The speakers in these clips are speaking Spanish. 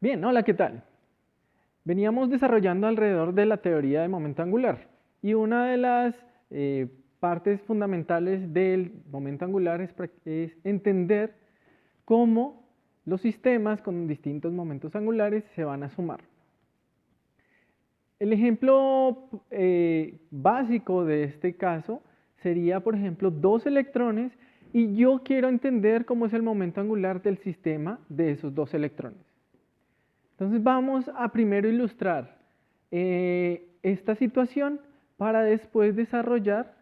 Bien, hola, ¿qué tal? Veníamos desarrollando alrededor de la teoría de momento angular y una de las partes fundamentales del momento angular es entender cómo los sistemas con distintos momentos angulares se van a sumar. El ejemplo básico de este caso sería, por ejemplo, dos electrones y yo quiero entender cómo es el momento angular del sistema de esos dos electrones. Entonces vamos a primero ilustrar esta situación para después desarrollar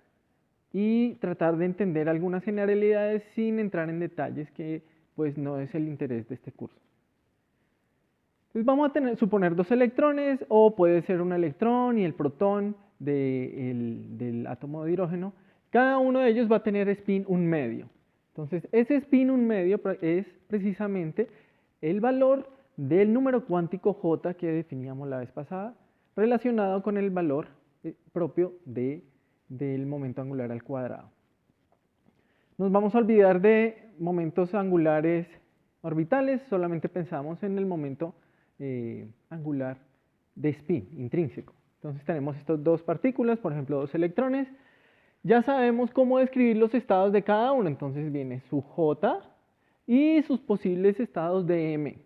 y tratar de entender algunas generalidades sin entrar en detalles que pues no es el interés de este curso. Entonces vamos a suponer dos electrones o puede ser un electrón y el protón del átomo de hidrógeno. Cada uno de ellos va a tener spin 1/2. Entonces ese spin 1/2 es precisamente el valor del número cuántico J que definíamos la vez pasada, relacionado con el valor propio del momento angular al cuadrado. Nos vamos a olvidar de momentos angulares orbitales, solamente pensamos en el momento angular de spin intrínseco. Entonces tenemos estas dos partículas, por ejemplo, dos electrones. Ya sabemos cómo describir los estados de cada uno, entonces viene su J y sus posibles estados de M.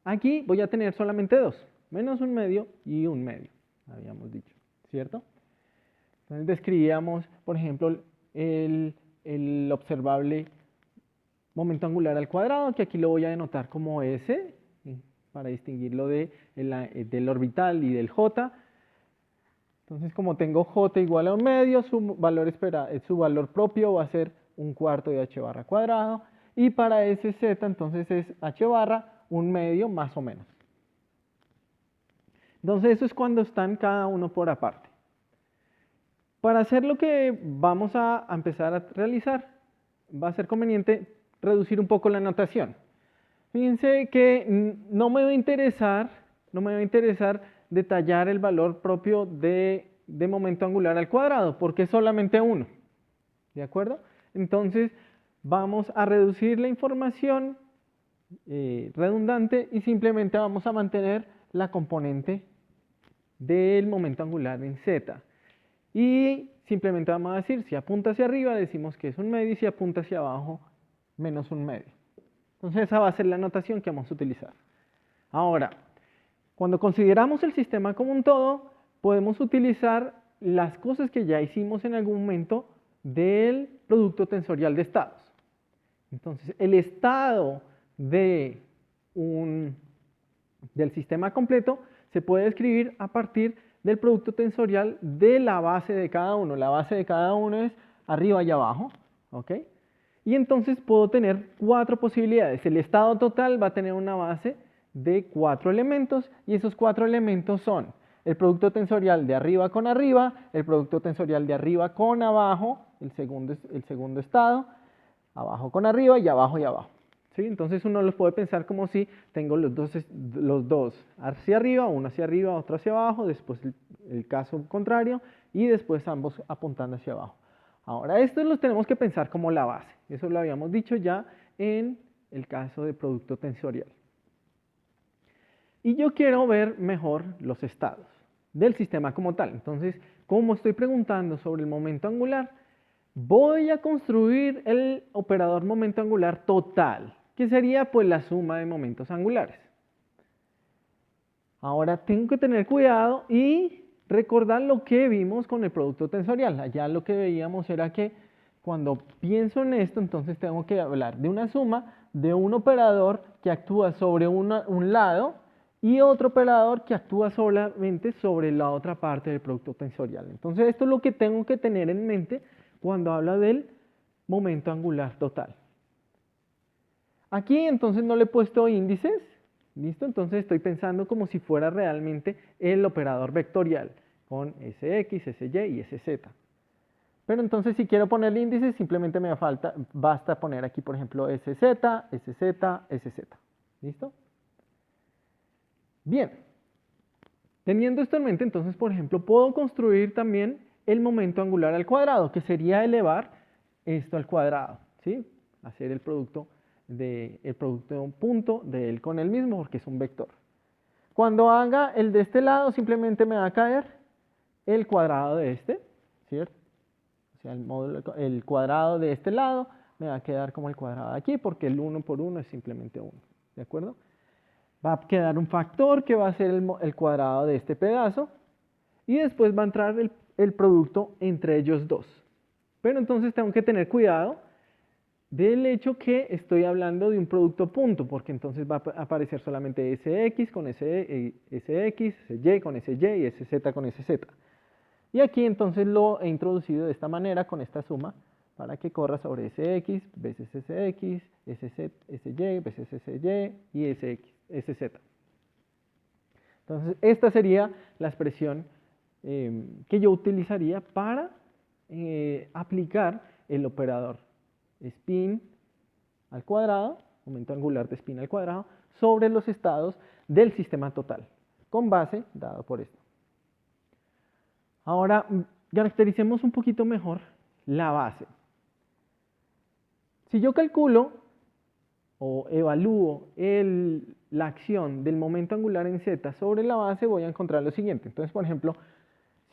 Aquí voy a tener solamente dos, menos 1/2 y 1/2, habíamos dicho, ¿cierto? Entonces describíamos, por ejemplo, el observable momento angular al cuadrado, que aquí lo voy a denotar como S, para distinguirlo del orbital y del J. Entonces, como tengo J igual a 1/2, su valor propio va a ser 1/4 de h barra cuadrado. Y para ese Z, entonces es h barra 1/2 más o menos. Entonces, eso es cuando están cada uno por aparte. Para hacer lo que vamos a empezar a realizar, va a ser conveniente reducir un poco la notación. Fíjense que no me va a interesar detallar el valor propio de momento angular al cuadrado, porque es solamente uno. ¿De acuerdo? Entonces, vamos a reducir la información redundante y simplemente vamos a mantener la componente del momento angular en Z. Y simplemente vamos a decir, si apunta hacia arriba, decimos que es 1/2, y si apunta hacia abajo, menos 1/2. Entonces esa va a ser la notación que vamos a utilizar. Ahora, cuando consideramos el sistema como un todo, podemos utilizar las cosas que ya hicimos en algún momento del producto tensorial de estados. Entonces, el estado del sistema completo se puede escribir a partir del producto tensorial de la base de cada uno. La base de cada uno es arriba y abajo, ¿ok? Y entonces puedo tener 4 posibilidades. El estado total va a tener una base de 4 elementos y esos 4 elementos son el producto tensorial de arriba con arriba, el producto tensorial de arriba con abajo, el segundo estado, abajo con arriba y abajo y abajo. ¿Sí? Entonces uno los puede pensar como si tengo los dos hacia arriba, uno hacia arriba, otro hacia abajo, después el caso contrario y después ambos apuntando hacia abajo. Ahora, estos los tenemos que pensar como la base. Eso lo habíamos dicho ya en el caso de producto tensorial. Y yo quiero ver mejor los estados del sistema como tal. Entonces, como estoy preguntando sobre el momento angular, voy a construir el operador momento angular total, que sería pues la suma de momentos angulares. Ahora tengo que tener cuidado y recordar lo que vimos con el producto tensorial. Allá lo que veíamos era que cuando pienso en esto, entonces tengo que hablar de una suma de un operador que actúa sobre un lado y otro operador que actúa solamente sobre la otra parte del producto tensorial. Entonces esto es lo que tengo que tener en mente cuando habla del momento angular total. Aquí entonces no le he puesto índices. ¿Listo? Entonces estoy pensando como si fuera realmente el operador vectorial con Sx, Sy y Sz. Pero entonces si quiero ponerle índices, simplemente basta poner aquí, por ejemplo, Sz, Sz, Sz. ¿Listo? Bien. Teniendo esto en mente, entonces, por ejemplo, puedo construir también el momento angular al cuadrado, que sería elevar esto al cuadrado, ¿sí? Hacer el producto de un punto de él con él mismo, porque es un vector. Cuando haga el de este lado, simplemente me va a caer el cuadrado de este, ¿cierto? O sea, el cuadrado de este lado me va a quedar como el cuadrado de aquí, porque el 1 por 1 es simplemente 1, ¿de acuerdo? Va a quedar un factor que va a ser el cuadrado de este pedazo, y después va a entrar el producto entre ellos dos. Pero entonces tengo que tener cuidado del hecho que estoy hablando de un producto punto, porque entonces va a aparecer solamente SX con SX, SY con SY y SZ con SZ. Y aquí entonces lo he introducido de esta manera con esta suma para que corra sobre SX veces SX, SY veces SY y SZ. Entonces esta sería la expresión que yo utilizaría para aplicar el operador spin al cuadrado, momento angular de spin al cuadrado, sobre los estados del sistema total, con base dado por esto. Ahora, caractericemos un poquito mejor la base. Si yo calculo o evalúo la acción del momento angular en z sobre la base, voy a encontrar lo siguiente. Entonces, por ejemplo,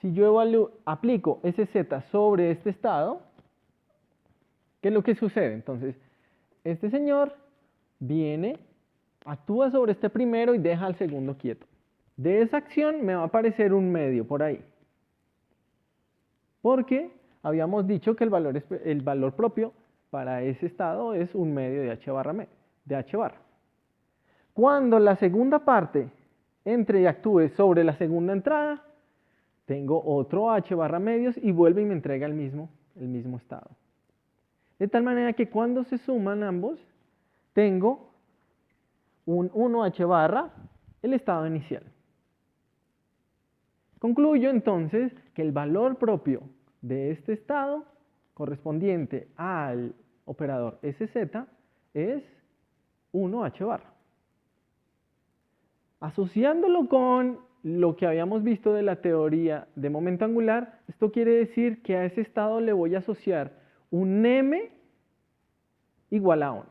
si yo aplico ese z sobre este estado, ¿qué es lo que sucede? Entonces, este señor viene, actúa sobre este primero y deja al segundo quieto. De esa acción me va a aparecer un medio por ahí. Porque habíamos dicho que el valor propio para ese estado es un medio de h barra. Cuando la segunda parte entre y actúe sobre la segunda entrada, tengo otro h barra medios y vuelve y me entrega el mismo estado. De tal manera que cuando se suman ambos, tengo un 1h barra, el estado inicial. Concluyo entonces que el valor propio de este estado correspondiente al operador SZ es 1h barra. Asociándolo con lo que habíamos visto de la teoría de momento angular, esto quiere decir que a ese estado le voy a asociar un m igual a 1.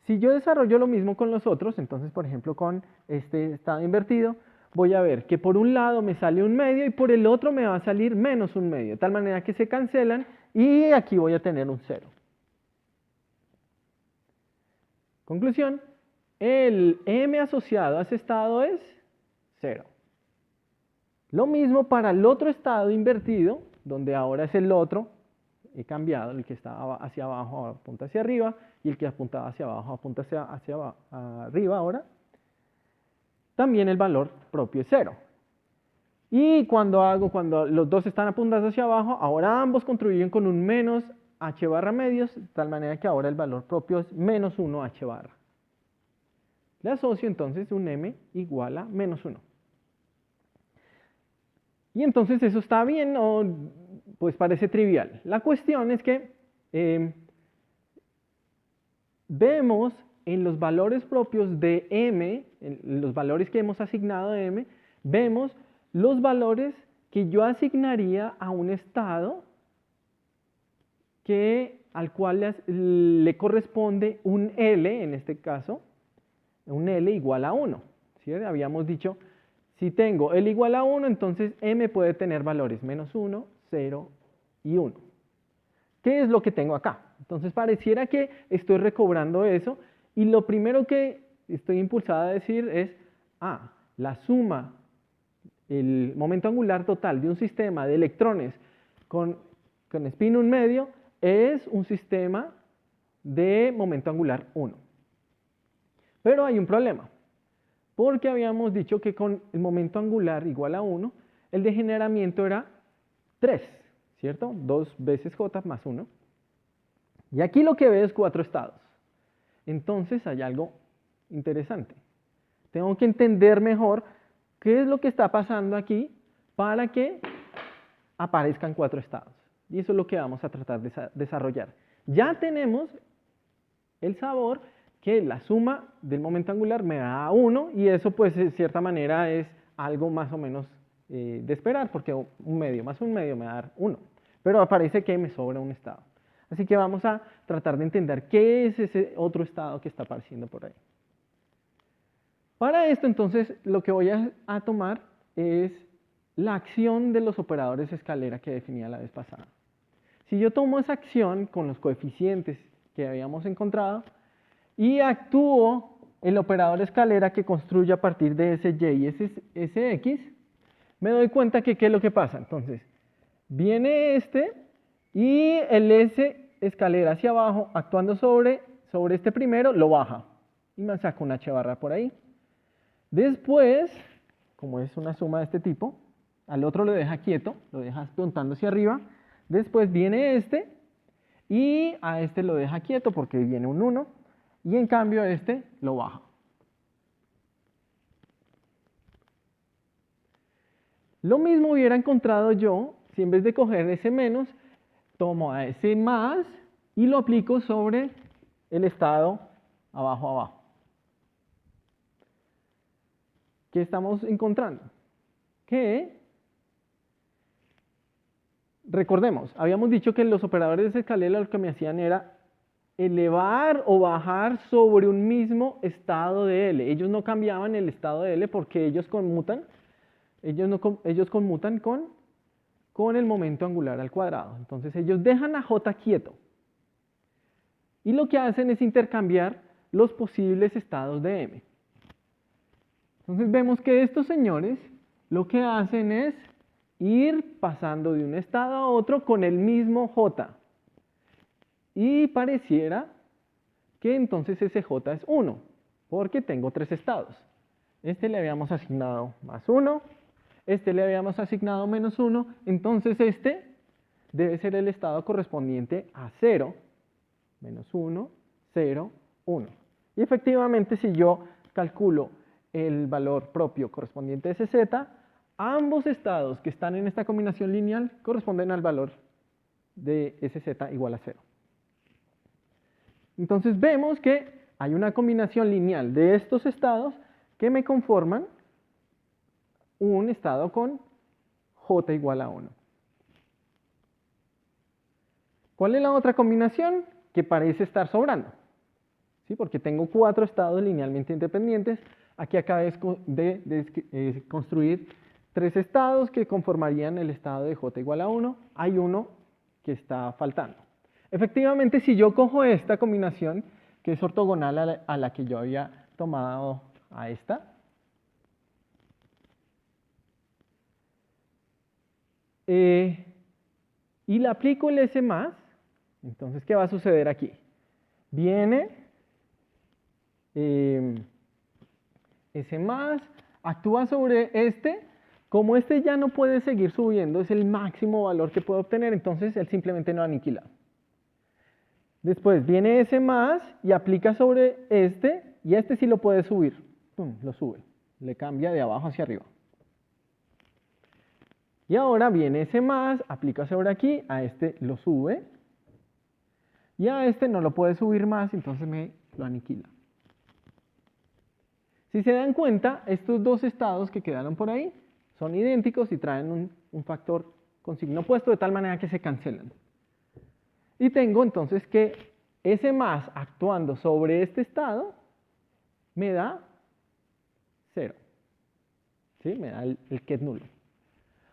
Si yo desarrollo lo mismo con los otros, entonces por ejemplo con este estado invertido, voy a ver que por un lado me sale un medio y por el otro me va a salir menos un medio, de tal manera que se cancelan y aquí voy a tener un 0. Conclusión, el m asociado a ese estado es 0. Lo mismo para el otro estado invertido, donde ahora es el otro, he cambiado, el que está hacia abajo apunta hacia arriba y el que apuntaba hacia abajo apunta hacia arriba ahora. También el valor propio es 0. Y cuando los dos están apuntando hacia abajo, ahora ambos contribuyen con un menos h barra medios, de tal manera que ahora el valor propio es menos 1 h barra. Le asocio entonces un m igual a menos 1. Y entonces eso está bien o pues parece trivial. La cuestión es que vemos en los valores propios de m, en los valores que hemos asignado a m, vemos los valores que yo asignaría a un estado al cual le corresponde un L, en este caso, un L igual a 1. ¿Sí? Habíamos dicho, si tengo L igual a 1, entonces m puede tener valores menos 1, 0 y 1. ¿Qué es lo que tengo acá? Entonces pareciera que estoy recobrando eso y lo primero que estoy impulsado a decir es, la suma, el momento angular total de un sistema de electrones con spin 1 medio es un sistema de momento angular 1. Pero hay un problema, porque habíamos dicho que con el momento angular igual a 1, el degeneramiento era 3, ¿cierto? 2 veces j más 1. Y aquí lo que veo es 4 estados. Entonces hay algo interesante. Tengo que entender mejor qué es lo que está pasando aquí para que aparezcan 4 estados. Y eso es lo que vamos a tratar de desarrollar. Ya tenemos el sabor que la suma del momento angular me da 1 y eso pues de cierta manera es algo más o menos de esperar porque un medio más un medio me va a dar 1. Pero aparece que me sobra un estado. Así que vamos a tratar de entender qué es ese otro estado que está apareciendo por ahí. Para esto, entonces, lo que voy a tomar es la acción de los operadores escalera que definía la vez pasada. Si yo tomo esa acción con los coeficientes que habíamos encontrado y actúo el operador escalera que construye a partir de ese y y ese x, me doy cuenta que ¿qué es lo que pasa? Entonces, viene este y el s escalera hacia abajo actuando sobre este primero, lo baja y me saco una h barra por ahí. Después, como es una suma de este tipo, al otro lo deja quieto, lo deja apuntando hacia arriba. Después viene este y a este lo deja quieto porque viene un 1 y en cambio este lo baja. Lo mismo hubiera encontrado yo si en vez de coger ese menos, tomo a ese más y lo aplico sobre el estado abajo abajo. ¿Qué estamos encontrando? Que, recordemos, habíamos dicho que los operadores de escalera lo que me hacían era elevar o bajar sobre un mismo estado de L. Ellos no cambiaban el estado de L porque ellos conmutan, ellos conmutan con el momento angular al cuadrado. Entonces ellos dejan a J quieto. Y lo que hacen es intercambiar los posibles estados de M. Entonces vemos que estos señores lo que hacen es ir pasando de un estado a otro con el mismo J. Y pareciera que entonces ese J es 1, porque tengo tres estados. Este le habíamos asignado más 1, este le habíamos asignado menos 1, entonces este debe ser el estado correspondiente a 0, menos 1, 0, 1. Y efectivamente si yo calculo el valor propio correspondiente a ese z, ambos estados que están en esta combinación lineal corresponden al valor de ese z igual a 0. Entonces vemos que hay una combinación lineal de estos estados que me conforman un estado con j igual a 1. ¿Cuál es la otra combinación? Que parece estar sobrando. ¿Sí? Porque tengo 4 estados linealmente independientes. Aquí acabé de construir 3 estados que conformarían el estado de j igual a 1. Hay uno que está faltando. Efectivamente, si yo cojo esta combinación, que es ortogonal a la que yo había tomado a esta, y le aplico el S+, entonces, ¿qué va a suceder aquí? Viene S+, actúa sobre este. Como este ya no puede seguir subiendo, es el máximo valor que puedo obtener, entonces él simplemente no aniquila. Después viene S+, y aplica sobre este, y este sí lo puede subir. ¡Pum! Lo sube, le cambia de abajo hacia arriba. Y ahora viene S+, aplica sobre aquí, a este lo sube, y a este no lo puede subir más, entonces me lo aniquila. Si se dan cuenta, estos dos estados que quedaron por ahí son idénticos y traen un factor con signo opuesto de tal manera que se cancelan. Y tengo entonces que S+ actuando sobre este estado me da 0. ¿Sí? Me da el que es nulo.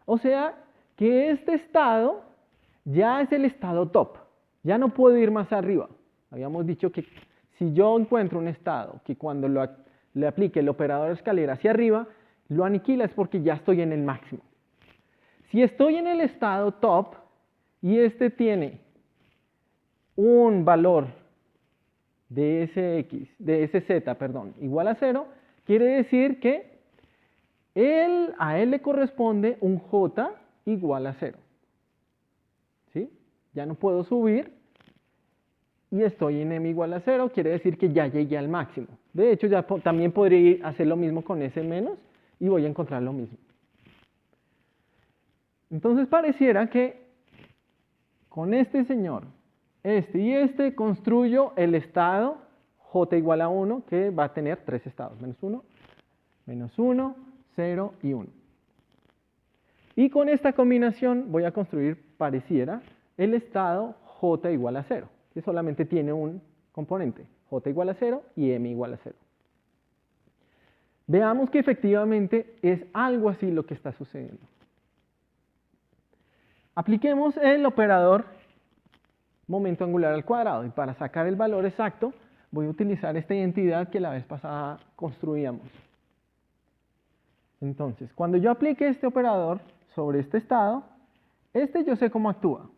O sea que este estado ya es el estado top. Ya no puedo ir más arriba. Habíamos dicho que si yo encuentro un estado que cuando le aplique el operador escalera hacia arriba, lo aniquila es porque ya estoy en el máximo. Si estoy en el estado top y este tiene un valor de ese z, igual a 0, quiere decir que a él le corresponde un j igual a 0. ¿Sí? Ya no puedo subir y estoy en m igual a 0, quiere decir que ya llegué al máximo. De hecho, ya también podría hacer lo mismo con ese menos y voy a encontrar lo mismo. Entonces pareciera que con este señor, este y este, construyo el estado j igual a 1, que va a tener 3 estados, menos 1, 0 y 1. Y con esta combinación voy a construir, pareciera, el estado j igual a 0, que solamente tiene un componente, j igual a 0 y m igual a 0. Veamos que efectivamente es algo así lo que está sucediendo. Apliquemos el operador momento angular al cuadrado y para sacar el valor exacto voy a utilizar esta identidad que la vez pasada construíamos. Entonces, cuando yo aplique este operador sobre este estado, yo sé cómo actúa,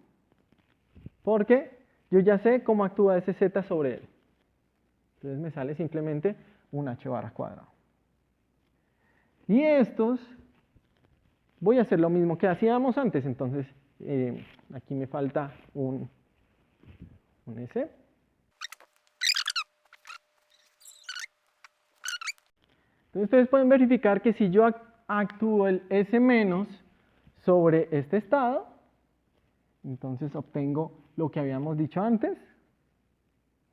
porque yo ya sé cómo actúa ese z sobre él. Entonces me sale simplemente un h barra cuadrado. Y estos, voy a hacer lo mismo que hacíamos antes, entonces aquí me falta un S. Entonces ustedes pueden verificar que si yo actúo el S menos sobre este estado, entonces obtengo lo que habíamos dicho antes,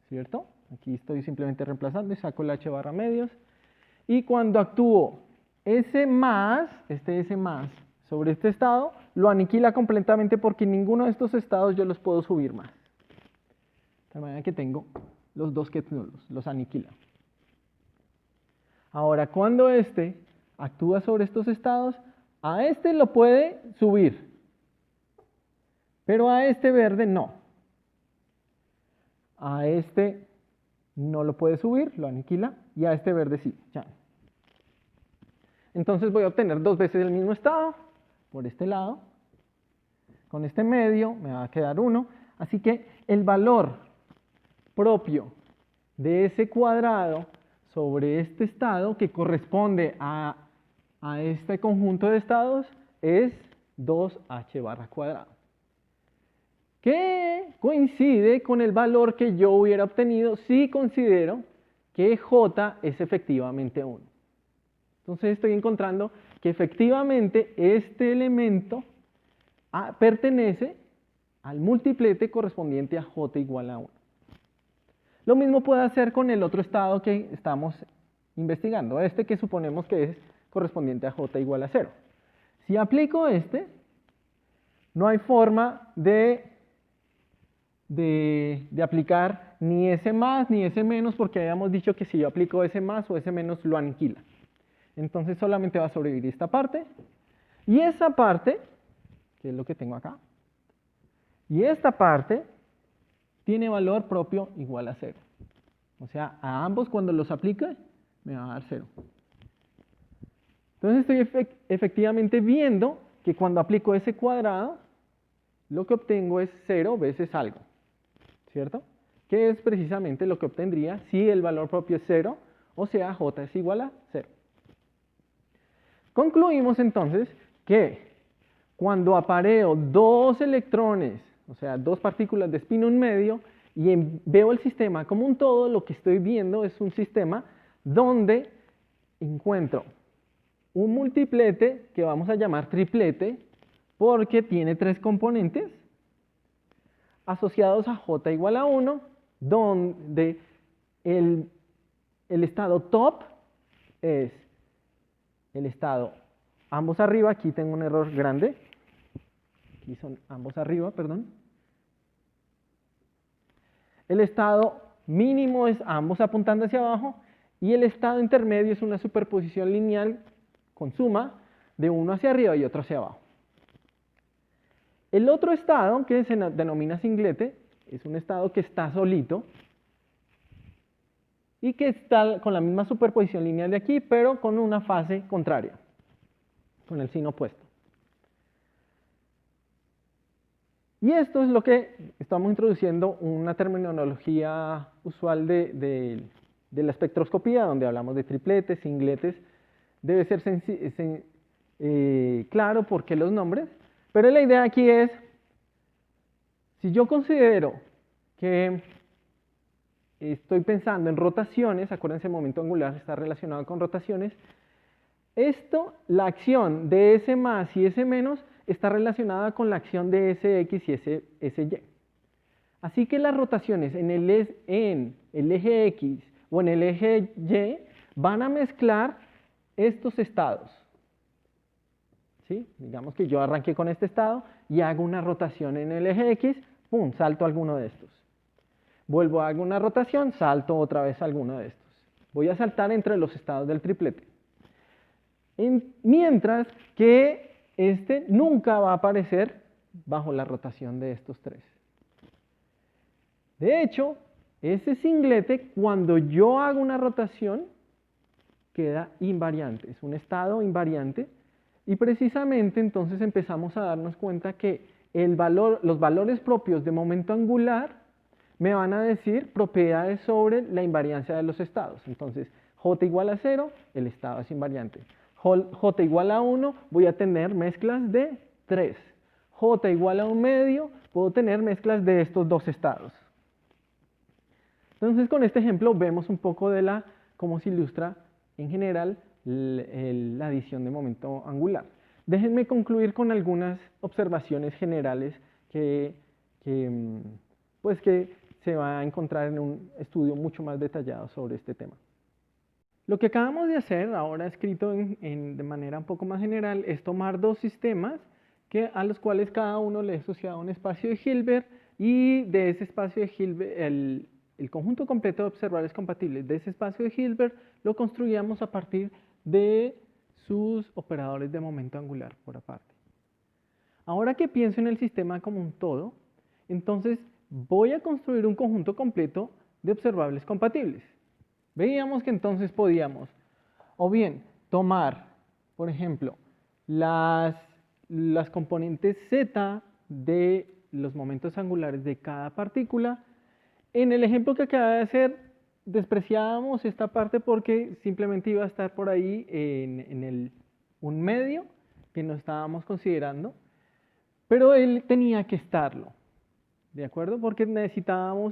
¿cierto? Aquí estoy simplemente reemplazando y saco el h barra medios. Y cuando actúo S más, este S más sobre este estado, lo aniquila completamente porque ninguno de estos estados yo los puedo subir más. De tal manera que tengo los dos que los aniquila. Ahora, cuando este actúa sobre estos estados, a este lo puede subir, pero a este verde no. A este no lo puede subir, lo aniquila, y a este verde sí. Ya. Entonces voy a obtener dos veces el mismo estado, por este lado. Con este medio me va a quedar 1. Así que el valor propio de ese cuadrado sobre este estado, que corresponde a este conjunto de estados, es 2h barra cuadrado, que coincide con el valor que yo hubiera obtenido si considero que j es efectivamente 1. Entonces estoy encontrando que efectivamente este elemento pertenece al multiplete correspondiente a j igual a 1. Lo mismo puedo hacer con el otro estado que estamos investigando, este que suponemos que es correspondiente a j igual a 0. Si aplico no hay forma de aplicar ni S más ni S menos, porque habíamos dicho que si yo aplico S más o S menos lo aniquila. Entonces solamente va a sobrevivir esta parte, y esa parte, que es lo que tengo acá, y esta parte tiene valor propio igual a 0. O sea, a ambos cuando los aplique me va a dar 0. Entonces estoy efectivamente viendo que cuando aplico ese cuadrado, lo que obtengo es 0 veces algo, ¿cierto? Que es precisamente lo que obtendría si el valor propio es 0, o sea, j es igual a 0. Concluimos entonces que cuando apareo dos electrones, o sea, dos partículas de spin 1 medio, y veo el sistema como un todo, lo que estoy viendo es un sistema donde encuentro un multiplete que vamos a llamar triplete, porque tiene tres componentes asociados a j igual a 1, donde el estado top es el estado ambos arriba. Aquí tengo un error grande, aquí son ambos arriba, perdón. El estado mínimo es ambos apuntando hacia abajo, y el estado intermedio es una superposición lineal con suma de uno hacia arriba y otro hacia abajo. El otro estado, que se denomina singlete, es un estado que está solito y que está con la misma superposición lineal de aquí, pero con una fase contraria, con el signo opuesto. Y esto es lo que estamos introduciendo, una terminología usual de la espectroscopía, donde hablamos de tripletes, singletes. Debe ser claro por qué los nombres, pero la idea aquí es, si yo considero que estoy pensando en rotaciones, acuérdense, el momento angular está relacionado con rotaciones, la acción de S más y S menos está relacionada con la acción de SX y SY. Así que las rotaciones en el eje X o en el eje Y van a mezclar estos estados. ¿Sí? Digamos que yo arranqué con este estado y hago una rotación en el eje X, ¡pum!, salto alguno de estos. Vuelvo a hacer una rotación, salto otra vez alguno de estos. Voy a saltar entre los estados del triplete. mientras que este nunca va a aparecer bajo la rotación de estos tres. De hecho, ese singlete, cuando yo hago una rotación, queda invariante, es un estado invariante, y precisamente entonces empezamos a darnos cuenta que los valores propios de momento angular me van a decir propiedades sobre la invariancia de los estados. Entonces, j igual a 0, el estado es invariante. J igual a 1, voy a tener mezclas de 3. J igual a 1 medio, puedo tener mezclas de estos dos estados. Entonces, con este ejemplo vemos un poco de cómo se ilustra en general la adición de momento angular. Déjenme concluir con algunas observaciones generales que se va a encontrar en un estudio mucho más detallado sobre este tema. Lo que acabamos de hacer, ahora escrito de manera un poco más general, es tomar dos sistemas a los cuales cada uno le he asociado un espacio de Hilbert, y de ese espacio de Hilbert, el conjunto completo de observables compatibles de ese espacio de Hilbert lo construíamos a partir de sus operadores de momento angular por aparte. Ahora que pienso en el sistema como un todo, entonces voy a construir un conjunto completo de observables compatibles. Veíamos que entonces podíamos o bien tomar, por ejemplo, las componentes z de los momentos angulares de cada partícula. En el ejemplo que acabé de hacer, despreciábamos esta parte porque simplemente iba a estar por ahí en un medio que no estábamos considerando, pero él tenía que estarlo, ¿de acuerdo? Porque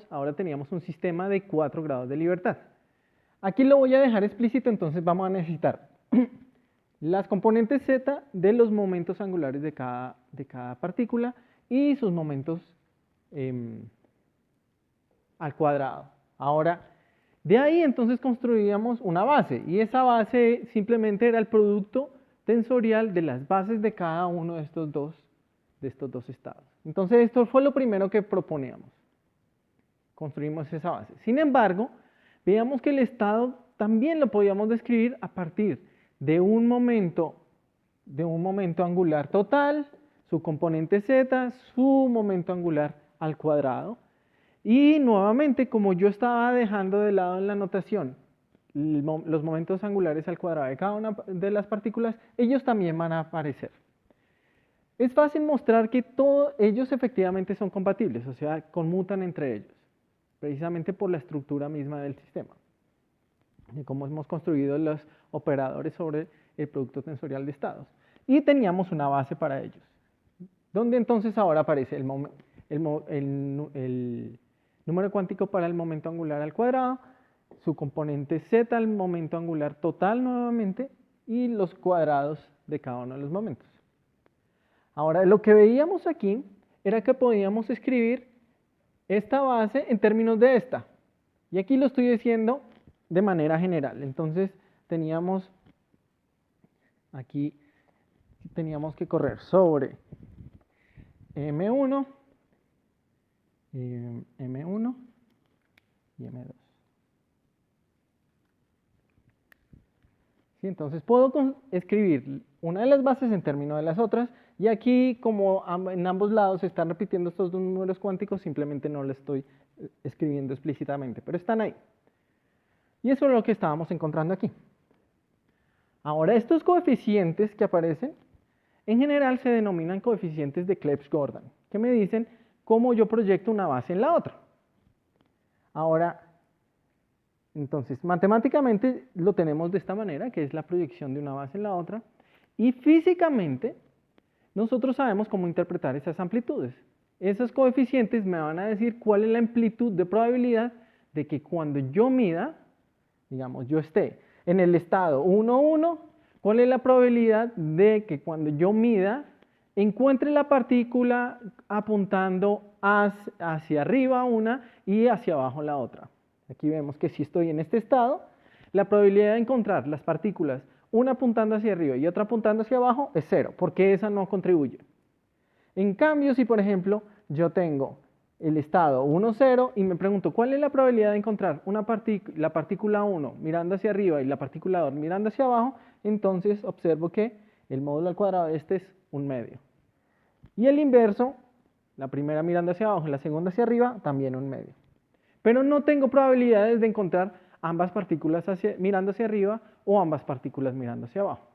ahora teníamos un sistema de 4 grados de libertad. Aquí lo voy a dejar explícito, entonces vamos a necesitar las componentes z de los momentos angulares de cada partícula y sus momentos al cuadrado. Ahora, de ahí entonces construíamos una base, y esa base simplemente era el producto tensorial de las bases de cada uno de estos dos estados. Entonces esto fue lo primero que proponíamos. Construimos esa base. Sin embargo, veíamos que el estado también lo podíamos describir a partir de un momento angular total, su componente z, su momento angular al cuadrado. Y nuevamente, como yo estaba dejando de lado en la notación los momentos angulares al cuadrado de cada una de las partículas, ellos también van a aparecer. Es fácil mostrar que ellos efectivamente son compatibles, o sea, conmutan entre ellos, precisamente por la estructura misma del sistema, de cómo hemos construido los operadores sobre el producto tensorial de estados. Y teníamos una base para ellos, donde entonces ahora aparece el número cuántico para el momento angular al cuadrado, su componente z al momento angular total nuevamente, y los cuadrados de cada uno de los momentos. Ahora, lo que veíamos aquí era que podíamos escribir esta base en términos de esta. Y aquí lo estoy diciendo de manera general. Entonces, aquí teníamos que correr sobre M1, M1 y M2. ¿Sí? Entonces puedo escribir una de las bases en términos de las otras, y aquí, como en ambos lados se están repitiendo estos dos números cuánticos, simplemente no lo estoy escribiendo explícitamente, pero están ahí. Y eso es lo que estábamos encontrando aquí. Ahora, estos coeficientes que aparecen, en general se denominan coeficientes de Clebsch-Gordan, que me dicen cómo yo proyecto una base en la otra. Ahora, entonces, matemáticamente lo tenemos de esta manera, que es la proyección de una base en la otra, y físicamente nosotros sabemos cómo interpretar esas amplitudes. Esos coeficientes me van a decir cuál es la amplitud de probabilidad de que cuando yo mida, digamos, yo esté en el estado 1, 1, cuál es la probabilidad de que cuando yo mida encuentre la partícula apuntando hacia arriba una y hacia abajo la otra. Aquí vemos que si estoy en este estado, la probabilidad de encontrar las partículas, una apuntando hacia arriba y otra apuntando hacia abajo, es 0, porque esa no contribuye. En cambio, si por ejemplo yo tengo el estado 1, 0 y me pregunto, ¿cuál es la probabilidad de encontrar la partícula 1 mirando hacia arriba y la partícula 2 mirando hacia abajo? Entonces observo que el módulo al cuadrado de este es 1/2. Y el inverso, la primera mirando hacia abajo y la segunda hacia arriba, también 1/2. Pero no tengo probabilidades de encontrar ambas partículas mirando hacia arriba o ambas partículas mirando hacia abajo.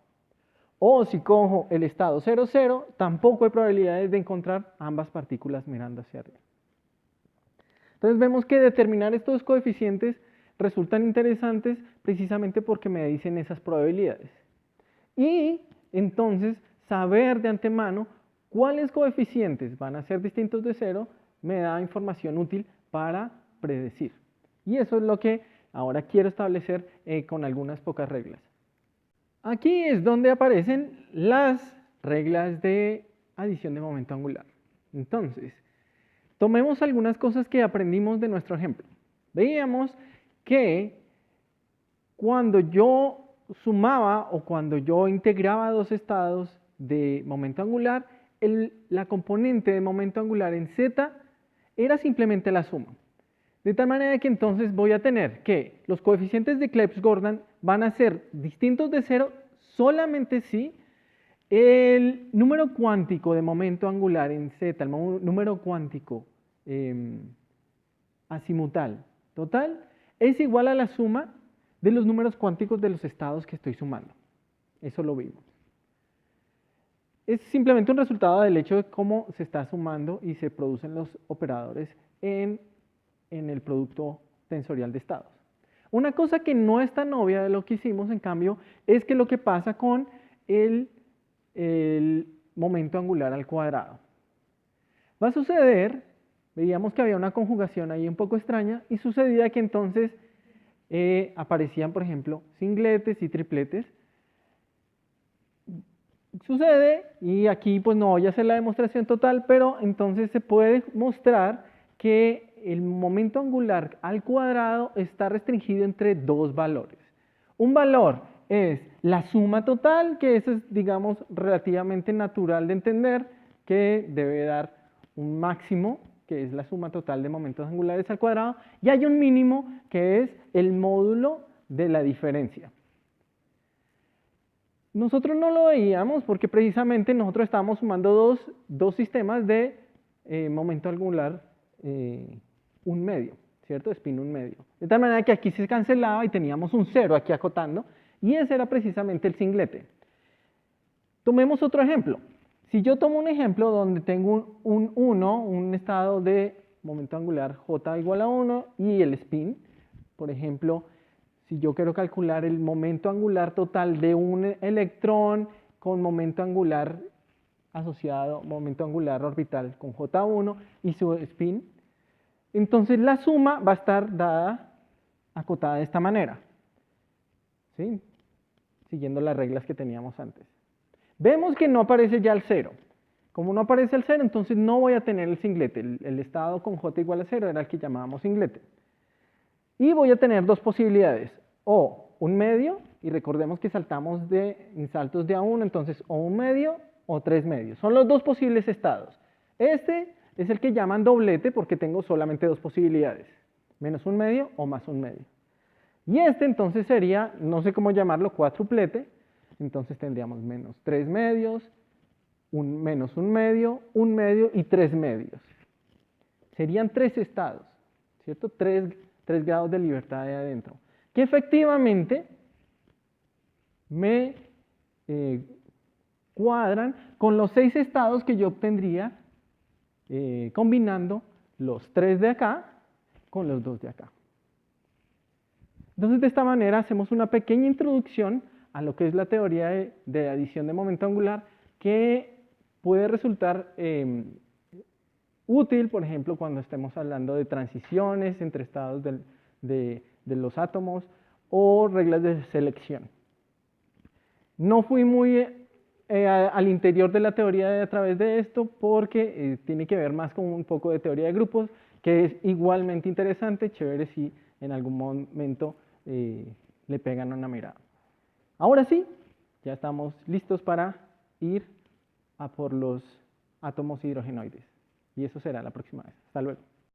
O si cojo el estado 0, 0, tampoco hay probabilidades de encontrar ambas partículas mirando hacia arriba. Entonces vemos que determinar estos coeficientes resultan interesantes precisamente porque me dicen esas probabilidades. Y entonces saber de antemano cuáles coeficientes van a ser distintos de 0 me da información útil para predecir. Y eso es lo que ahora quiero establecer con algunas pocas reglas. Aquí es donde aparecen las reglas de adición de momento angular. Entonces, tomemos algunas cosas que aprendimos de nuestro ejemplo. Veíamos que cuando yo sumaba o cuando yo integraba dos estados de momento angular, la componente de momento angular en z era simplemente la suma. De tal manera que entonces voy a tener que los coeficientes de Clebsch-Gordan van a ser distintos de 0 solamente si el número cuántico de momento angular en z, el número cuántico azimutal total, es igual a la suma de los números cuánticos de los estados que estoy sumando. Eso lo vimos. Es simplemente un resultado del hecho de cómo se está sumando y se producen los operadores en el producto tensorial de estados. Una cosa que no es tan obvia de lo que hicimos, en cambio, es que lo que pasa con el momento angular al cuadrado. Va a suceder, veíamos que había una conjugación ahí un poco extraña, y sucedía que entonces aparecían, por ejemplo, singletes y tripletes. Sucede, y aquí pues no voy a hacer la demostración total, pero entonces se puede mostrar que el momento angular al cuadrado está restringido entre dos valores. Un valor es la suma total, que eso es, digamos, relativamente natural de entender, que debe dar un máximo, que es la suma total de momentos angulares al cuadrado, y hay un mínimo, que es el módulo de la diferencia. Nosotros no lo veíamos porque precisamente nosotros estábamos sumando dos sistemas de momento angular 1/2, ¿cierto? Spin 1/2. De tal manera que aquí se cancelaba y teníamos un 0 aquí acotando, y ese era precisamente el singlete. Tomemos otro ejemplo. Si yo tomo un ejemplo donde tengo un 1, un estado de momento angular j igual a 1 y el spin, por ejemplo, si yo quiero calcular el momento angular total de un electrón con momento angular asociado, momento angular orbital con J1 y su spin, entonces la suma va a estar dada, acotada de esta manera, ¿sí? Siguiendo las reglas que teníamos antes. Vemos que no aparece ya el 0. Como no aparece el 0, entonces no voy a tener el singlete. El estado con J igual a 0 era el que llamábamos singlete. Y voy a tener dos posibilidades, o 1/2, y recordemos que saltamos en saltos de a 1, entonces o 1/2 o 3/2. Son los dos posibles estados. Este es el que llaman doblete porque tengo solamente dos posibilidades, menos 1/2 o más 1/2. Y este entonces sería, no sé cómo llamarlo, cuádruplete, entonces tendríamos menos 3/2, menos 1/2, 1/2 y 3/2. Serían tres estados, ¿cierto? Tres grados de libertad de adentro, que efectivamente me cuadran con los 6 estados que yo obtendría combinando los 3 de acá con los 2 de acá. Entonces, de esta manera hacemos una pequeña introducción a lo que es la teoría de adición de momento angular, que puede resultar útil, por ejemplo, cuando estemos hablando de transiciones entre estados de los átomos o reglas de selección. No fui muy al interior de la teoría a través de esto porque tiene que ver más con un poco de teoría de grupos, que es igualmente interesante, chévere si en algún momento le pegan una mirada. Ahora sí, ya estamos listos para ir a por los átomos hidrogenoides. Y eso será la próxima vez. Hasta luego.